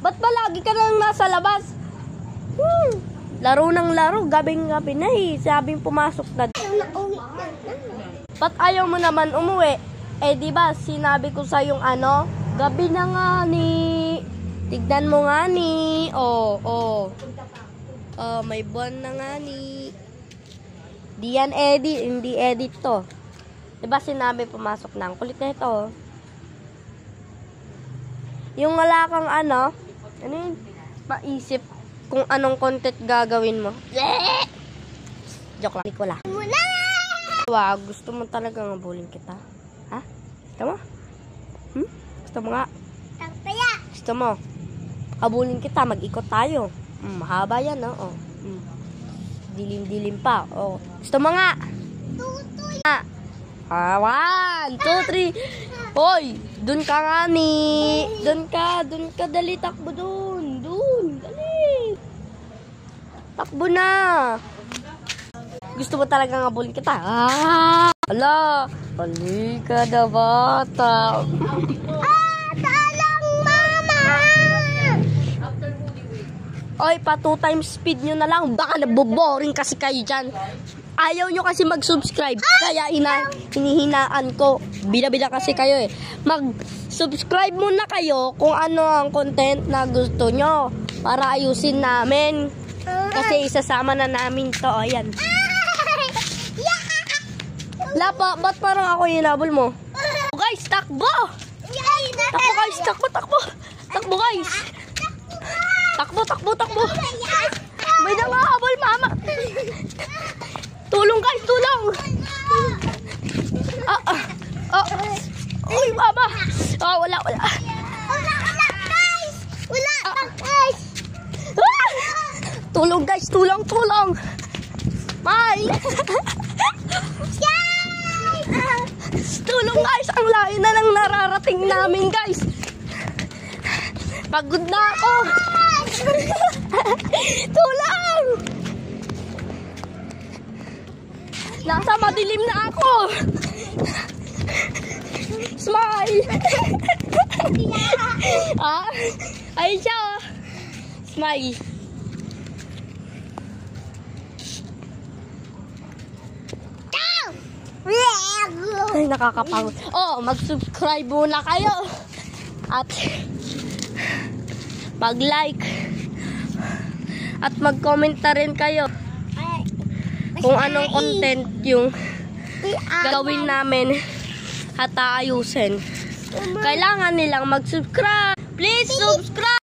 Ba't ba lagi ka nang nasa labas? Laro ng laro, gabing-gabi na eh. Sabing pumasok na. Ba't ayaw mo naman umuwi? Eh di ba sinabi ko sa yung ano, gabi na nga ni. Tignan mo nga ni. Oh, may buwan na nga ni. Di yan edit, hindi edit to. Di ba sinabi pumasok na? Ang kulit na ito. Yung wala kang ano yun, maisip kung anong content gagawin mo. Joke lang, hindi ko lang. Wow, gusto mo talaga ngabulin kita? Ha? Gusto mo? Gusto mo nga? Gusto mo? Abulin kita, mag-ikot tayo. Mahaba yan, no? Oh. Dilim-dilim pa. Oh. Gusto mo nga? Tutoy. 1, 2, 3. Hoy, dun ka nga ni. Dun ka, dali, takbo dun. Dali. Takbo na. Gusto mo talaga ngabulin kita? Ala, halika na bata. Talang mama! Oy, pa 2 times speed nyo na lang. Baka naboboring kasi kayo dyan. Ayaw nyo kasi mag-subscribe. Kaya hinihinaan ko. Bida-bida kasi kayo eh. Mag-subscribe muna kayo kung ano ang content na gusto nyo. Para ayusin namin. Kasi isasama na namin to. Ayan. Lapa, ba't parang ako hinabol mo? Guys, takbo! Takbo guys, takbo! Takbo guys! Takbo! May nangahabol, mama! Tulong guys, tulong! Uy, mama! Wala! Guys! Tulong guys, tulong! May! Tulong guys, ang layo na ng nararating namin guys. Pagod na ako. Tulong! Nasa madilim na ako. Smile! Ayun siya oh. Smile. Ay, nakakapagod. Oh, mag-subscribe muna kayo. At mag-like. At mag-comment na rin kayo kung anong content yung gagawin namin at aayusin. Kailangan nilang mag-subscribe. Please subscribe!